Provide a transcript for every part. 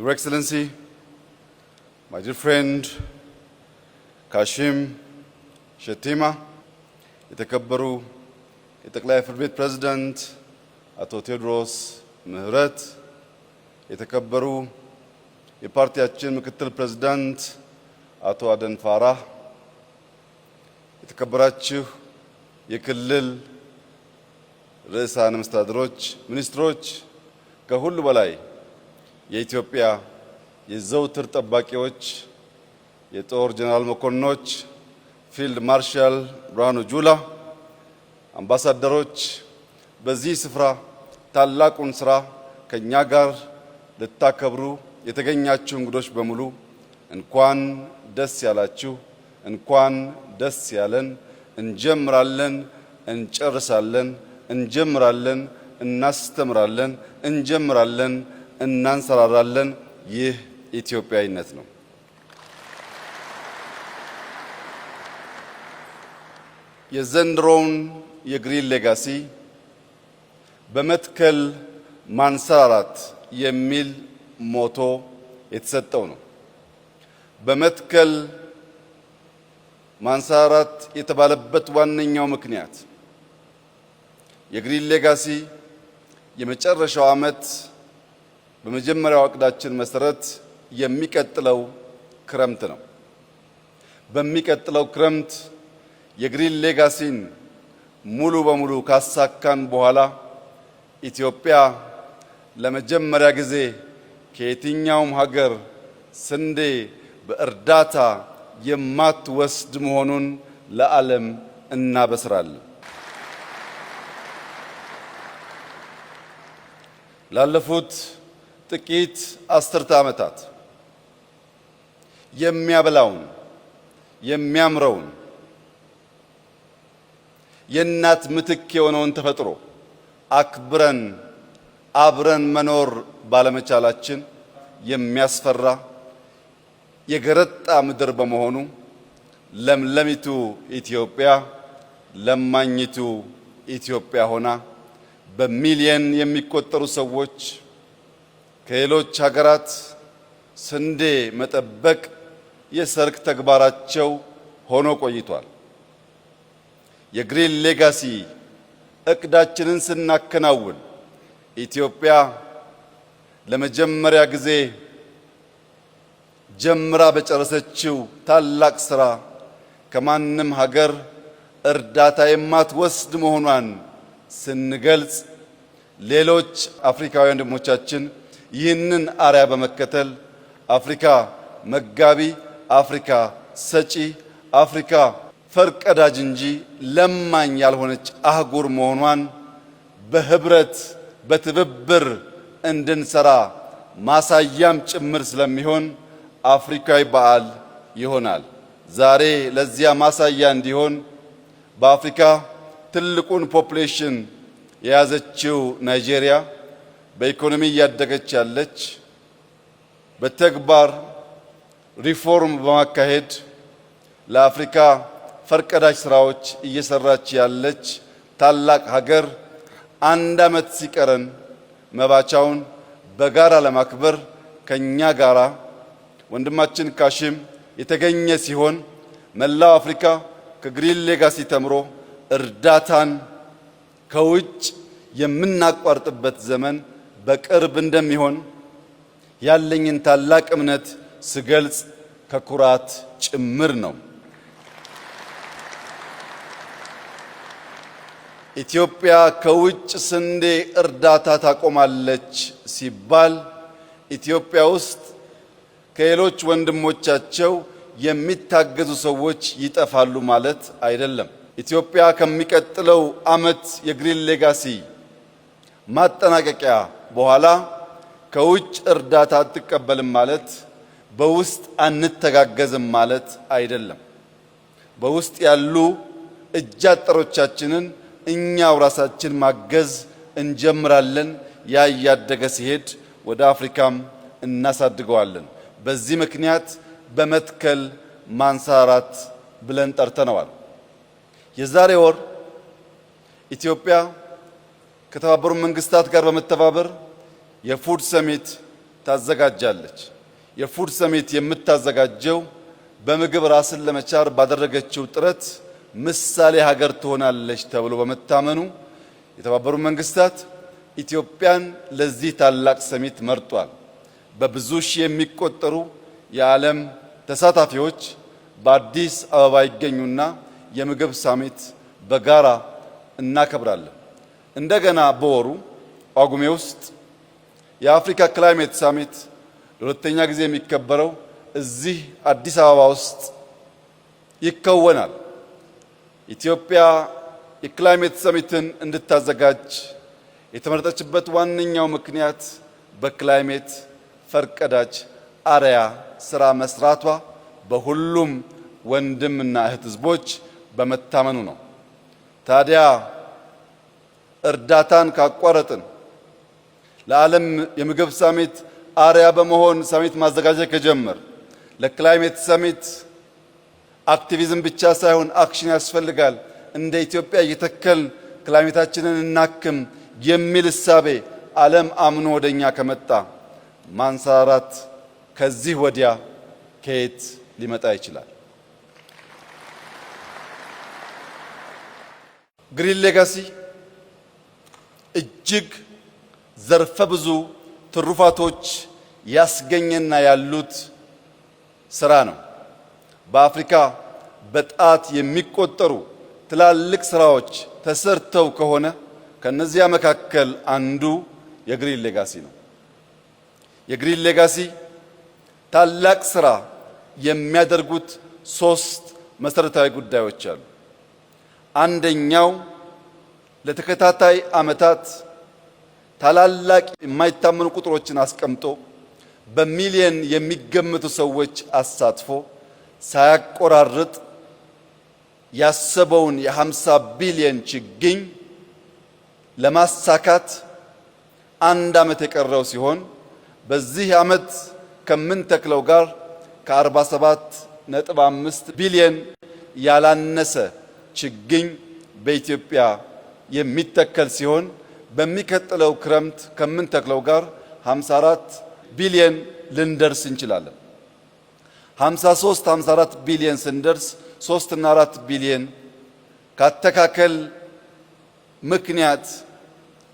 Your Excellency, my dear friend Kashim Shettima, የተከበሩ የጠቅላይ ፍርድ ቤት ፕሬዝዳንት አቶ ቴዎድሮስ ምህረት፣ የተከበሩ የፓርቲያችን ምክትል ፕሬዝዳንት አቶ አደን ፋራህ፣ የተከበራችሁ የክልል ርዕሳነ መስተዳድሮች፣ ሚኒስትሮች፣ ከሁሉ በላይ የኢትዮጵያ የዘውትር ጠባቂዎች፣ የጦር ጀነራል መኮንኖች፣ ፊልድ ማርሻል ብርሃኑ ጁላ፣ አምባሳደሮች፣ በዚህ ስፍራ ታላቁን ስራ ከኛ ጋር ልታከብሩ የተገኛችሁ እንግዶች በሙሉ እንኳን ደስ ያላችሁ፣ እንኳን ደስ ያለን። እንጀምራለን፣ እንጨርሳለን፣ እንጀምራለን፣ እናስተምራለን፣ እንጀምራለን፣ እናንሰራራለን። ይህ ኢትዮጵያዊነት ነው። የዘንድሮውን የግሪን ሌጋሲ በመትከል ማንሰራራት የሚል ሞቶ የተሰጠው ነው። በመትከል ማንሰራራት የተባለበት ዋነኛው ምክንያት የግሪን ሌጋሲ የመጨረሻው ዓመት በመጀመሪያው ዕቅዳችን መሰረት የሚቀጥለው ክረምት ነው። በሚቀጥለው ክረምት የግሪን ሌጋሲን ሙሉ በሙሉ ካሳካን በኋላ ኢትዮጵያ ለመጀመሪያ ጊዜ ከየትኛውም ሀገር ስንዴ በእርዳታ የማትወስድ መሆኑን ለዓለም እናበስራለን። ላለፉት ጥቂት አስርተ ዓመታት የሚያበላውን የሚያምረውን የእናት ምትክ የሆነውን ተፈጥሮ አክብረን አብረን መኖር ባለመቻላችን የሚያስፈራ የገረጣ ምድር በመሆኑ ለምለሚቱ ኢትዮጵያ ለማኝቱ ኢትዮጵያ ሆና በሚሊየን የሚቆጠሩ ሰዎች ከሌሎች ሀገራት ስንዴ መጠበቅ የሰርክ ተግባራቸው ሆኖ ቆይቷል። የግሪን ሌጋሲ እቅዳችንን ስናከናውን ኢትዮጵያ ለመጀመሪያ ጊዜ ጀምራ በጨረሰችው ታላቅ ስራ ከማንም ሀገር እርዳታ የማትወስድ መሆኗን ስንገልጽ ሌሎች አፍሪካውያን ወንድሞቻችን ይህንን አርያ በመከተል አፍሪካ መጋቢ፣ አፍሪካ ሰጪ፣ አፍሪካ ፈርቀዳጅ እንጂ ለማኝ ያልሆነች አህጉር መሆኗን በህብረት በትብብር እንድንሰራ ማሳያም ጭምር ስለሚሆን አፍሪካዊ በዓል ይሆናል። ዛሬ ለዚያ ማሳያ እንዲሆን በአፍሪካ ትልቁን ፖፑሌሽን የያዘችው ናይጄሪያ በኢኮኖሚ እያደገች ያለች፣ በተግባር ሪፎርም በማካሄድ ለአፍሪካ ፈርቀዳጅ ስራዎች እየሰራች ያለች ታላቅ ሀገር አንድ ዓመት ሲቀረን መባቻውን በጋራ ለማክበር ከኛ ጋራ ወንድማችን ካሽም የተገኘ ሲሆን መላው አፍሪካ ከግሪን ሌጋሲ ተምሮ እርዳታን ከውጭ የምናቋርጥበት ዘመን በቅርብ እንደሚሆን ያለኝን ታላቅ እምነት ስገልጽ ከኩራት ጭምር ነው። ኢትዮጵያ ከውጭ ስንዴ እርዳታ ታቆማለች ሲባል ኢትዮጵያ ውስጥ ከሌሎች ወንድሞቻቸው የሚታገዙ ሰዎች ይጠፋሉ ማለት አይደለም። ኢትዮጵያ ከሚቀጥለው ዓመት የግሪን ሌጋሲ ማጠናቀቂያ በኋላ ከውጭ እርዳታ አትቀበልም ማለት በውስጥ አንተጋገዝም ማለት አይደለም። በውስጥ ያሉ እጅ አጠሮቻችንን እኛው ራሳችን ማገዝ እንጀምራለን። ያ እያደገ ሲሄድ ወደ አፍሪካም እናሳድገዋለን። በዚህ ምክንያት በመትከል ማንሰራራት ብለን ጠርተነዋል። የዛሬ ወር ኢትዮጵያ ከተባበሩት መንግስታት ጋር በመተባበር የፉድ ሰሚት ታዘጋጃለች። የፉድ ሰሚት የምታዘጋጀው በምግብ ራስን ለመቻል ባደረገችው ጥረት ምሳሌ ሀገር ትሆናለች ተብሎ በመታመኑ የተባበሩት መንግስታት ኢትዮጵያን ለዚህ ታላቅ ሰሚት መርጧል። በብዙ ሺህ የሚቆጠሩ የዓለም ተሳታፊዎች በአዲስ አበባ ይገኙና የምግብ ሰሚት በጋራ እናከብራለን። እንደገና በወሩ ጳጉሜ ውስጥ የአፍሪካ ክላይሜት ሳሚት ለሁለተኛ ጊዜ የሚከበረው እዚህ አዲስ አበባ ውስጥ ይከወናል። ኢትዮጵያ የክላይሜት ሰሚትን እንድታዘጋጅ የተመረጠችበት ዋነኛው ምክንያት በክላይሜት ፈርቀዳጅ አርአያ ስራ መስራቷ በሁሉም ወንድምና እህት ህዝቦች በመታመኑ ነው። ታዲያ እርዳታን ካቋረጥን ለዓለም የምግብ ሰሚት አርአያ በመሆን ሰሚት ማዘጋጀት ከጀመር ለክላይሜት ሰሚት አክቲቪዝም ብቻ ሳይሆን አክሽን ያስፈልጋል። እንደ ኢትዮጵያ እየተከል ክላይሜታችንን እናክም የሚል እሳቤ ዓለም አምኖ ወደኛ ከመጣ ማንሰራራት ከዚህ ወዲያ ከየት ሊመጣ ይችላል? ግሪን ሌጋሲ እጅግ ዘርፈ ብዙ ትሩፋቶች ያስገኘና ያሉት ስራ ነው። በአፍሪካ በጣት የሚቆጠሩ ትላልቅ ስራዎች ተሰርተው ከሆነ ከነዚያ መካከል አንዱ የግሪን ሌጋሲ ነው። የግሪን ሌጋሲ ታላቅ ስራ የሚያደርጉት ሶስት መሰረታዊ ጉዳዮች አሉ። አንደኛው ለተከታታይ ዓመታት ታላላቅ የማይታመኑ ቁጥሮችን አስቀምጦ በሚሊየን የሚገመቱ ሰዎች አሳትፎ ሳያቆራርጥ ያሰበውን የ50 ቢሊየን ችግኝ ለማሳካት አንድ ዓመት የቀረው ሲሆን በዚህ ዓመት ከምንተክለው ጋር ከ47.5 ቢሊየን ያላነሰ ችግኝ በኢትዮጵያ የሚተከል ሲሆን በሚቀጥለው ክረምት ከምንተክለው ጋር 54 ቢሊየን ልንደርስ እንችላለን። 54 ቢሊየን ስንደርስ 3 እና 4 ቢሊየን ካተካከል ምክንያት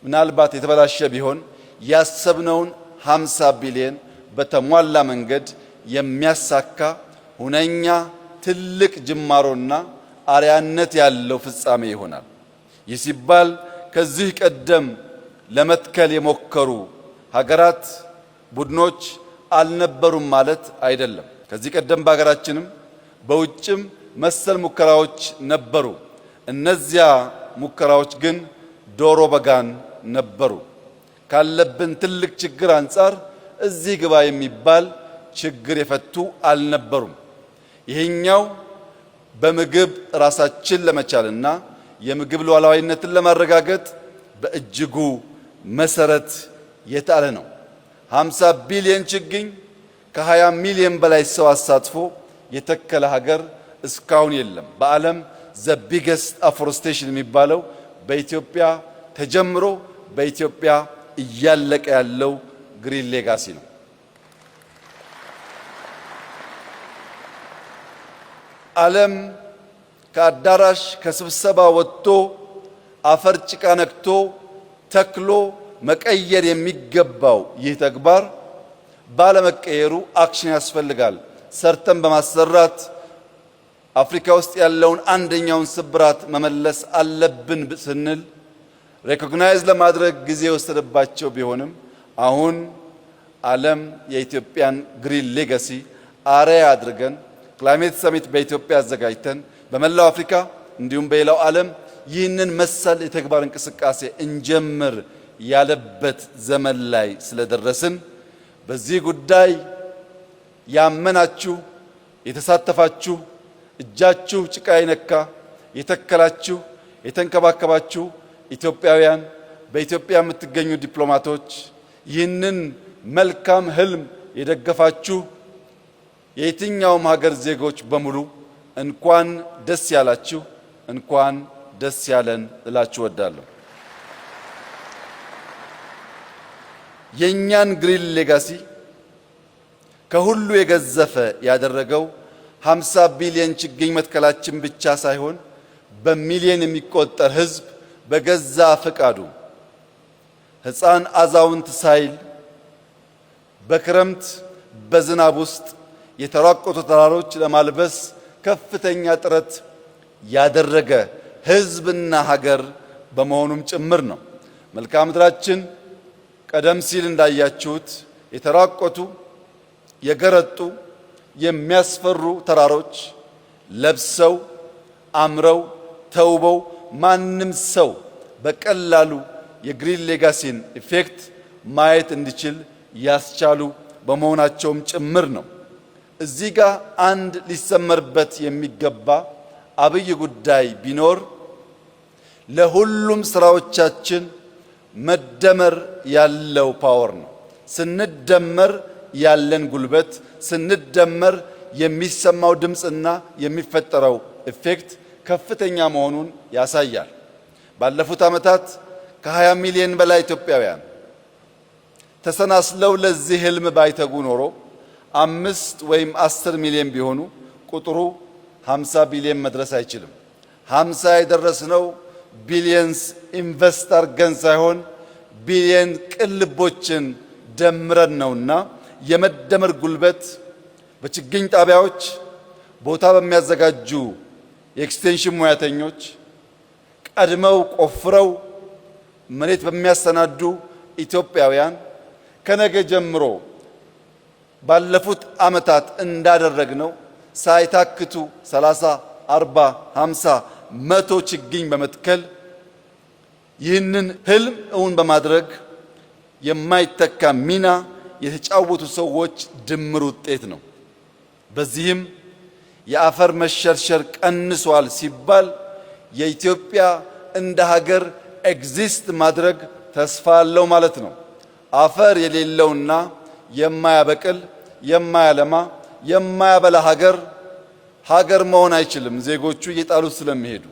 ምናልባት የተበላሸ ቢሆን ያሰብነውን 50 ቢሊየን በተሟላ መንገድ የሚያሳካ ሁነኛ ትልቅ ጅማሮና አርአያነት ያለው ፍጻሜ ይሆናል። ይህ ሲባል ከዚህ ቀደም ለመትከል የሞከሩ ሀገራት፣ ቡድኖች አልነበሩም ማለት አይደለም። ከዚህ ቀደም በሀገራችንም በውጭም መሰል ሙከራዎች ነበሩ። እነዚያ ሙከራዎች ግን ዶሮ በጋን ነበሩ። ካለብን ትልቅ ችግር አንጻር እዚህ ግባ የሚባል ችግር የፈቱ አልነበሩም። ይሄኛው በምግብ ራሳችን ለመቻልና የምግብ ሉዓላዊነትን ለማረጋገጥ በእጅጉ መሰረት የጣለ ነው። 50 ቢሊዮን ችግኝ ከ20 ሚሊዮን በላይ ሰው አሳትፎ የተከለ ሀገር እስካሁን የለም። በዓለም ዘ ቢገስት አፎረስቴሽን የሚባለው በኢትዮጵያ ተጀምሮ በኢትዮጵያ እያለቀ ያለው ግሪን ሌጋሲ ነው። ዓለም ከአዳራሽ ከስብሰባ ወጥቶ አፈር ጭቃ ነክቶ ተክሎ መቀየር የሚገባው ይህ ተግባር ባለመቀየሩ አክሽን ያስፈልጋል። ሰርተን በማሰራት አፍሪካ ውስጥ ያለውን አንደኛውን ስብራት መመለስ አለብን ስንል ሬኮግናይዝ ለማድረግ ጊዜ የወሰደባቸው ቢሆንም አሁን ዓለም የኢትዮጵያን ግሪን ሌጋሲ አርአያ አድርገን ክላይሜት ሰሚት በኢትዮጵያ አዘጋጅተን በመላው አፍሪካ እንዲሁም በሌላው ዓለም ይህንን መሰል የተግባር እንቅስቃሴ እንጀምር ያለበት ዘመን ላይ ስለደረስን በዚህ ጉዳይ ያመናችሁ፣ የተሳተፋችሁ፣ እጃችሁ ጭቃ የነካ የተከላችሁ፣ የተንከባከባችሁ ኢትዮጵያውያን፣ በኢትዮጵያ የምትገኙ ዲፕሎማቶች፣ ይህንን መልካም ህልም የደገፋችሁ የየትኛውም ሀገር ዜጎች በሙሉ እንኳን ደስ ያላችሁ፣ እንኳን ደስ ያለን እላችሁ እወዳለሁ። የኛን ግሪን ሌጋሲ ከሁሉ የገዘፈ ያደረገው 50 ቢሊዮን ችግኝ መትከላችን ብቻ ሳይሆን በሚሊዮን የሚቆጠር ሕዝብ በገዛ ፈቃዱ ሕፃን አዛውንት ሳይል በክረምት በዝናብ ውስጥ የተራቆቱ ተራሮች ለማልበስ ከፍተኛ ጥረት ያደረገ ሕዝብና ሀገር በመሆኑም ጭምር ነው። መልክዓ ምድራችን ቀደም ሲል እንዳያችሁት የተራቆቱ የገረጡ የሚያስፈሩ ተራሮች ለብሰው አምረው ተውበው ማንም ሰው በቀላሉ የግሪን ሌጋሲን ኢፌክት ማየት እንዲችል ያስቻሉ በመሆናቸውም ጭምር ነው። እዚህ ጋር አንድ ሊሰመርበት የሚገባ አብይ ጉዳይ ቢኖር ለሁሉም ስራዎቻችን መደመር ያለው ፓወር ነው። ስንደመር ያለን ጉልበት፣ ስንደመር የሚሰማው ድምፅና የሚፈጠረው ኢፌክት ከፍተኛ መሆኑን ያሳያል። ባለፉት ዓመታት ከ20 ሚሊዮን በላይ ኢትዮጵያውያን ተሰናስለው ለዚህ ህልም ባይተጉ ኖሮ 5 ወይም 10 ሚሊዮን ቢሆኑ ቁጥሩ 50 ቢሊዮን መድረስ አይችልም። 50 የደረስነው ቢሊየንስ ኢንቨስት አድርገን ሳይሆን ቢሊየን ቅልቦችን ደምረን ነውና የመደመር ጉልበት በችግኝ ጣቢያዎች ቦታ በሚያዘጋጁ የኤክስቴንሽን ሙያተኞች ቀድመው ቆፍረው መሬት በሚያሰናዱ ኢትዮጵያውያን ከነገ ጀምሮ ባለፉት ዓመታት እንዳደረግነው ሳይታክቱ 30፣ 40፣ 50፣ 100 ችግኝ በመትከል ይህንን ህልም እውን በማድረግ የማይተካ ሚና የተጫወቱ ሰዎች ድምር ውጤት ነው። በዚህም የአፈር መሸርሸር ቀንሷል ሲባል የኢትዮጵያ እንደ ሀገር ኤግዚስት ማድረግ ተስፋ አለው ማለት ነው። አፈር የሌለውና የማያበቅል የማያለማ የማያበላ ሀገር መሆን አይችልም። ዜጎቹ እየጣሉት ስለሚሄዱ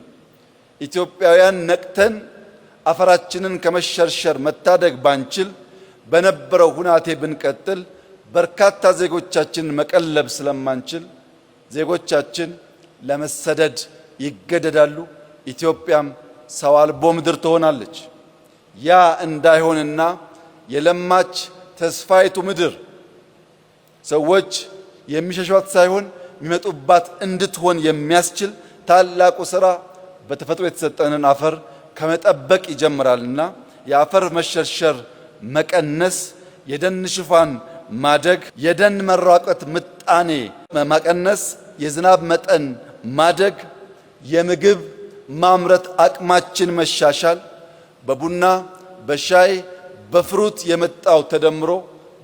ኢትዮጵያውያን ነቅተን አፈራችንን ከመሸርሸር መታደግ ባንችል በነበረው ሁናቴ ብንቀጥል በርካታ ዜጎቻችንን መቀለብ ስለማንችል ዜጎቻችን ለመሰደድ ይገደዳሉ። ኢትዮጵያም ሰው አልቦ ምድር ትሆናለች። ያ እንዳይሆንና የለማች ተስፋይቱ ምድር ሰዎች የሚሸሿት ሳይሆን የሚመጡባት እንድትሆን የሚያስችል ታላቁ ሥራ በተፈጥሮ የተሰጠንን አፈር ከመጠበቅ ይጀምራልና የአፈር መሸርሸር መቀነስ፣ የደን ሽፋን ማደግ፣ የደን መራቆት ምጣኔ መቀነስ፣ የዝናብ መጠን ማደግ፣ የምግብ ማምረት አቅማችን መሻሻል፣ በቡና በሻይ በፍሩት የመጣው ተደምሮ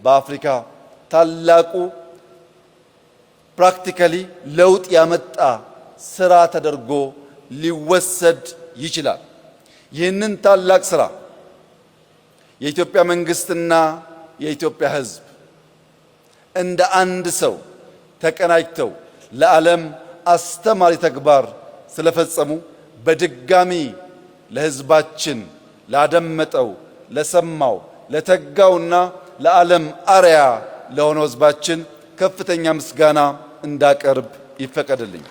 በአፍሪካ ታላቁ ፕራክቲካሊ ለውጥ ያመጣ ስራ ተደርጎ ሊወሰድ ይችላል። ይህንን ታላቅ ስራ የኢትዮጵያ መንግስትና የኢትዮጵያ ሕዝብ እንደ አንድ ሰው ተቀናጅተው ለዓለም አስተማሪ ተግባር ስለፈጸሙ በድጋሚ ለሕዝባችን ላደመጠው፣ ለሰማው፣ ለተጋውና ለዓለም አርያ ለሆነው ሕዝባችን ከፍተኛ ምስጋና እንዳቀርብ ይፈቀድልኝ።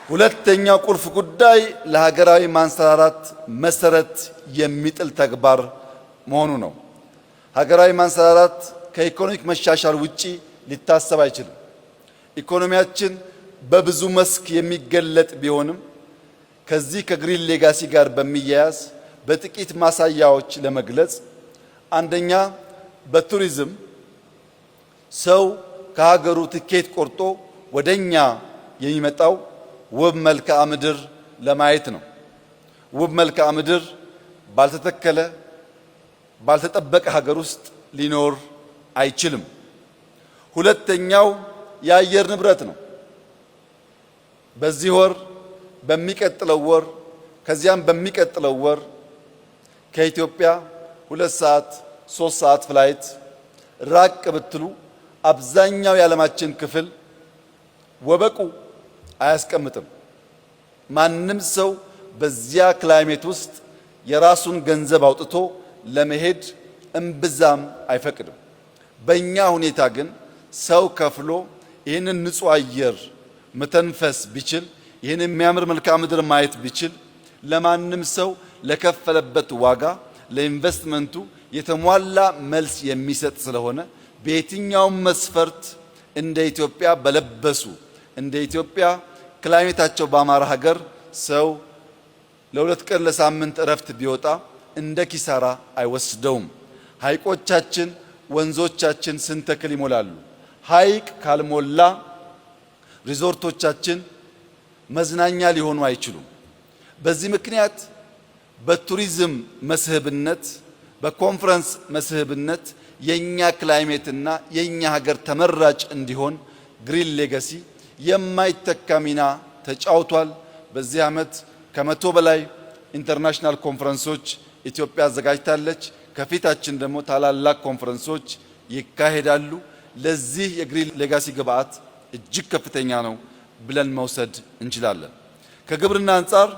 ሁለተኛው ቁልፍ ጉዳይ ለሀገራዊ ማንሰራራት መሰረት የሚጥል ተግባር መሆኑ ነው። ሀገራዊ ማንሰራራት ከኢኮኖሚክ መሻሻል ውጪ ሊታሰብ አይችልም። ኢኮኖሚያችን በብዙ መስክ የሚገለጥ ቢሆንም ከዚህ ከግሪን ሌጋሲ ጋር በሚያያዝ በጥቂት ማሳያዎች ለመግለጽ፣ አንደኛ በቱሪዝም ሰው ከሀገሩ ትኬት ቆርጦ ወደኛ የሚመጣው ውብ መልክዓ ምድር ለማየት ነው። ውብ መልክዓ ምድር ባልተተከለ ባልተጠበቀ ሀገር ውስጥ ሊኖር አይችልም። ሁለተኛው የአየር ንብረት ነው። በዚህ ወር፣ በሚቀጥለው ወር፣ ከዚያም በሚቀጥለው ወር ከኢትዮጵያ 2 ሰዓት 3 ሰዓት ፍላይት ራቅ ብትሉ አብዛኛው የዓለማችን ክፍል ወበቁ አያስቀምጥም። ማንም ሰው በዚያ ክላይሜት ውስጥ የራሱን ገንዘብ አውጥቶ ለመሄድ እምብዛም አይፈቅድም። በእኛ ሁኔታ ግን ሰው ከፍሎ ይህንን ንጹህ አየር መተንፈስ ቢችል ይህን የሚያምር መልክዓ ምድር ማየት ቢችል ለማንም ሰው ለከፈለበት ዋጋ ለኢንቨስትመንቱ የተሟላ መልስ የሚሰጥ ስለሆነ በየትኛውም መስፈርት እንደ ኢትዮጵያ በለበሱ እንደ ኢትዮጵያ ክላይሜታቸው ባማረ ሀገር ሰው ለሁለት ቀን ለሳምንት እረፍት ቢወጣ እንደ ኪሳራ አይወስደውም። ሐይቆቻችን ወንዞቻችን ስንተክል ይሞላሉ። ሐይቅ ካልሞላ ሪዞርቶቻችን መዝናኛ ሊሆኑ አይችሉም። በዚህ ምክንያት በቱሪዝም መስህብነት በኮንፈረንስ መስህብነት የኛ ክላይሜትና የኛ ሀገር ተመራጭ እንዲሆን ግሪን ሌጋሲ የማይተካ ሚና ተጫውቷል። በዚህ ዓመት ከመቶ በላይ ኢንተርናሽናል ኮንፈረንሶች ኢትዮጵያ አዘጋጅታለች። ከፊታችን ደግሞ ታላላቅ ኮንፈረንሶች ይካሄዳሉ። ለዚህ የግሪን ሌጋሲ ግብዓት እጅግ ከፍተኛ ነው ብለን መውሰድ እንችላለን። ከግብርና አንጻር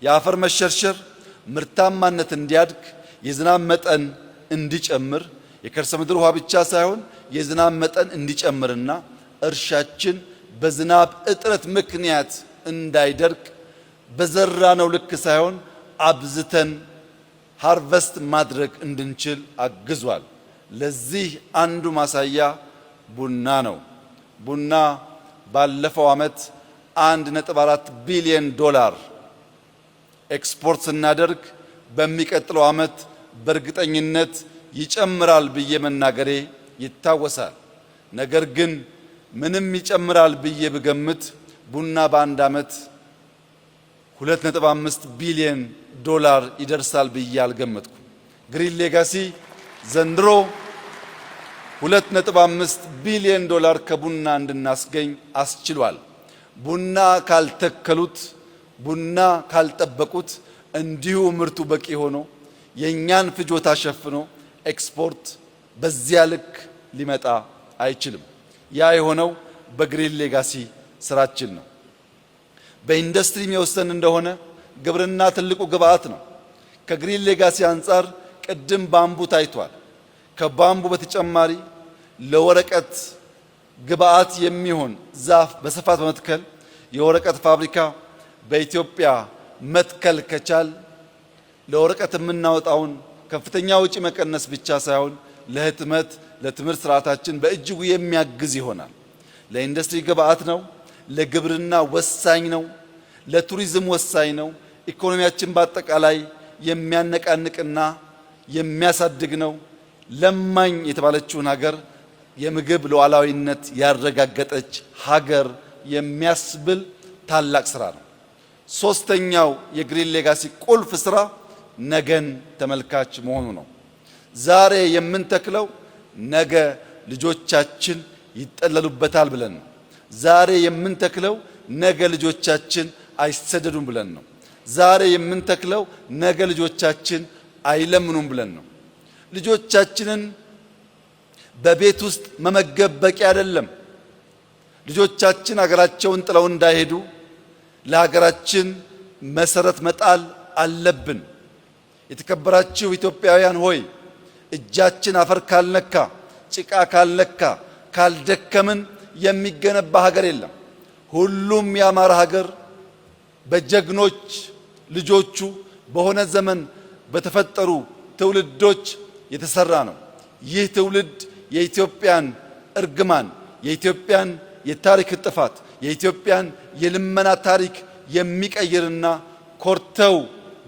የአፈር መሸርሸር ምርታማነት እንዲያድግ የዝናብ መጠን እንዲጨምር የከርሰ ምድር ውሃ ብቻ ሳይሆን የዝናብ መጠን እንዲጨምርና እርሻችን በዝናብ እጥረት ምክንያት እንዳይደርቅ በዘራነው ልክ ሳይሆን አብዝተን ሃርቨስት ማድረግ እንድንችል አግዟል። ለዚህ አንዱ ማሳያ ቡና ነው። ቡና ባለፈው ዓመት 1.4 ቢሊዮን ዶላር ኤክስፖርት ስናደርግ በሚቀጥለው ዓመት በእርግጠኝነት ይጨምራል ብዬ መናገሬ ይታወሳል። ነገር ግን ምንም ይጨምራል ብዬ ብገምት ቡና በአንድ ዓመት 2.5 ቢሊዮን ዶላር ይደርሳል ብዬ አልገመትኩም። ግሪን ሌጋሲ ዘንድሮ 2.5 ቢሊዮን ዶላር ከቡና እንድናስገኝ አስችሏል። ቡና ካልተከሉት ቡና ካልጠበቁት እንዲሁ ምርቱ በቂ ሆኖ የኛን ፍጆታ ሸፍኖ ኤክስፖርት በዚያ ልክ ሊመጣ አይችልም። ያ የሆነው በግሪን ሌጋሲ ስራችን ነው። በኢንዱስትሪ የሚወሰን እንደሆነ ግብርና ትልቁ ግብዓት ነው። ከግሪን ሌጋሲ አንጻር ቅድም ባምቡ ታይቷል። ከባምቡ በተጨማሪ ለወረቀት ግብዓት የሚሆን ዛፍ በስፋት በመትከል የወረቀት ፋብሪካ በኢትዮጵያ መትከል ከቻል ለወረቀት የምናወጣውን ከፍተኛ ወጪ መቀነስ ብቻ ሳይሆን ለህትመት ለትምህርት ስርዓታችን በእጅጉ የሚያግዝ ይሆናል። ለኢንዱስትሪ ግብዓት ነው። ለግብርና ወሳኝ ነው። ለቱሪዝም ወሳኝ ነው። ኢኮኖሚያችን በአጠቃላይ የሚያነቃንቅና የሚያሳድግ ነው። ለማኝ የተባለችውን ሀገር የምግብ ሉዓላዊነት ያረጋገጠች ሀገር የሚያስብል ታላቅ ስራ ነው። ሶስተኛው የግሪን ሌጋሲ ቁልፍ ስራ ነገን ተመልካች መሆኑ ነው። ዛሬ የምንተክለው ነገ ልጆቻችን ይጠለሉበታል ብለን ነው። ዛሬ የምንተክለው ነገ ልጆቻችን አይሰደዱም ብለን ነው። ዛሬ የምንተክለው ነገ ልጆቻችን አይለምኑም ብለን ነው። ልጆቻችንን በቤት ውስጥ መመገብ በቂ አይደለም። ልጆቻችን ሀገራቸውን ጥለው እንዳይሄዱ ለሀገራችን መሰረት መጣል አለብን። የተከበራችሁ ኢትዮጵያውያን ሆይ እጃችን አፈር ካልነካ ጭቃ ካልነካ ካልደከምን የሚገነባ ሀገር የለም። ሁሉም ያማረ ሀገር በጀግኖች ልጆቹ በሆነ ዘመን በተፈጠሩ ትውልዶች የተሰራ ነው። ይህ ትውልድ የኢትዮጵያን እርግማን፣ የኢትዮጵያን የታሪክ ጥፋት፣ የኢትዮጵያን የልመና ታሪክ የሚቀይርና ኮርተው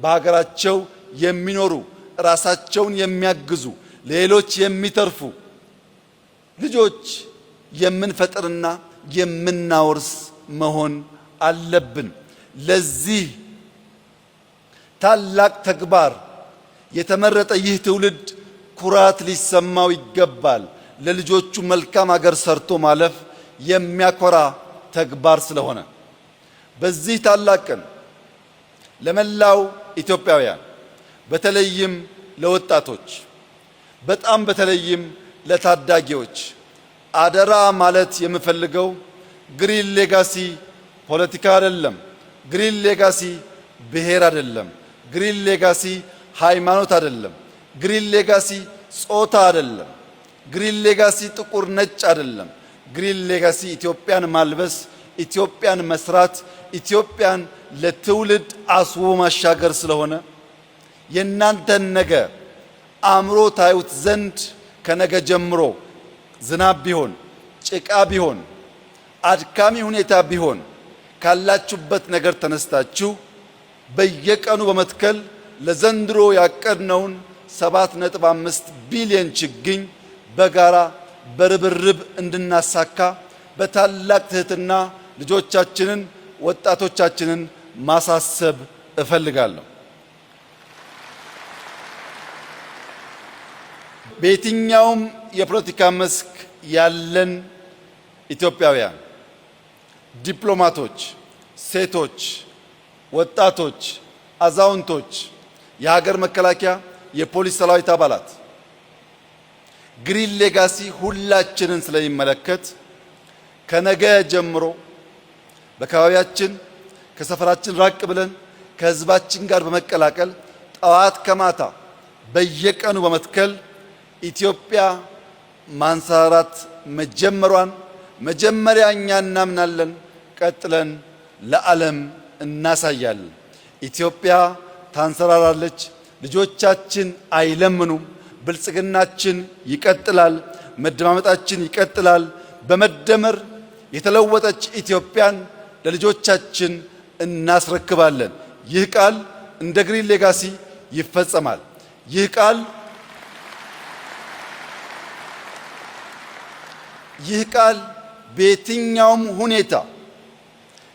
በሀገራቸው የሚኖሩ ራሳቸውን የሚያግዙ ሌሎች የሚተርፉ ልጆች የምንፈጥርና የምናወርስ መሆን አለብን። ለዚህ ታላቅ ተግባር የተመረጠ ይህ ትውልድ ኩራት ሊሰማው ይገባል። ለልጆቹ መልካም ሀገር ሰርቶ ማለፍ የሚያኮራ ተግባር ስለሆነ በዚህ ታላቅ ቀን ለመላው ኢትዮጵያውያን በተለይም ለወጣቶች በጣም በተለይም ለታዳጊዎች አደራ ማለት የምፈልገው ግሪን ሌጋሲ ፖለቲካ አይደለም። ግሪን ሌጋሲ ብሔር አይደለም። ግሪን ሌጋሲ ሃይማኖት አይደለም። ግሪን ሌጋሲ ጾታ አይደለም። ግሪን ሌጋሲ ጥቁር ነጭ አይደለም። ግሪን ሌጋሲ ኢትዮጵያን ማልበስ፣ ኢትዮጵያን መስራት፣ ኢትዮጵያን ለትውልድ አስቦ ማሻገር ስለሆነ የእናንተን ነገ አምሮ ታዩት ዘንድ ከነገ ጀምሮ ዝናብ ቢሆን ጭቃ ቢሆን አድካሚ ሁኔታ ቢሆን ካላችሁበት ነገር ተነስታችሁ በየቀኑ በመትከል ለዘንድሮ ያቀድነውን 7.5 ቢሊዮን ችግኝ በጋራ በርብርብ እንድናሳካ በታላቅ ትህትና ልጆቻችንን ወጣቶቻችንን ማሳሰብ እፈልጋለሁ። በየትኛውም የፖለቲካ መስክ ያለን ኢትዮጵያውያን ዲፕሎማቶች፣ ሴቶች፣ ወጣቶች፣ አዛውንቶች፣ የሀገር መከላከያ፣ የፖሊስ ሰራዊት አባላት ግሪን ሌጋሲ ሁላችንን ስለሚመለከት ከነገ ጀምሮ በአካባቢያችን ከሰፈራችን ራቅ ብለን ከህዝባችን ጋር በመቀላቀል ጠዋት ከማታ በየቀኑ በመትከል ኢትዮጵያ ማንሰራራት መጀመሯን መጀመሪያ እኛ እናምናለን፣ ቀጥለን ለዓለም እናሳያለን። ኢትዮጵያ ታንሰራራለች። ልጆቻችን አይለምኑም። ብልጽግናችን ይቀጥላል። መደማመጣችን ይቀጥላል። በመደመር የተለወጠች ኢትዮጵያን ለልጆቻችን እናስረክባለን። ይህ ቃል እንደ ግሪን ሌጋሲ ይፈጸማል። ይህ ቃል በየትኛውም ሁኔታ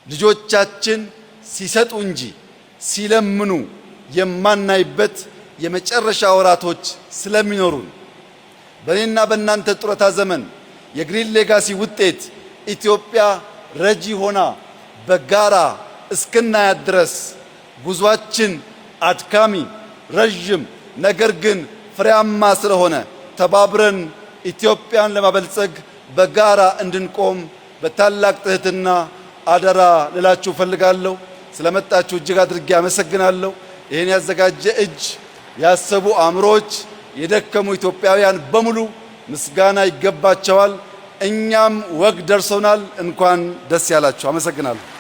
ልጆቻችን ሲሰጡ እንጂ ሲለምኑ የማናይበት የመጨረሻ ወራቶች ስለሚኖሩን በእኔና በእናንተ ጡረታ ዘመን የግሪን ሌጋሲ ውጤት ኢትዮጵያ ረጂ ሆና በጋራ እስክናያት ድረስ ጉዟችን አድካሚ፣ ረጅም ነገር ግን ፍሬያማ ስለሆነ ተባብረን ኢትዮጵያን ለማበልጸግ በጋራ እንድንቆም በታላቅ ትህትና አደራ ልላችሁ ፈልጋለሁ። ስለመጣችሁ እጅግ አድርጌ አመሰግናለሁ። ይህን ያዘጋጀ እጅ፣ ያሰቡ አእምሮዎች፣ የደከሙ ኢትዮጵያውያን በሙሉ ምስጋና ይገባቸዋል። እኛም ወግ ደርሶናል። እንኳን ደስ ያላችሁ። አመሰግናለሁ።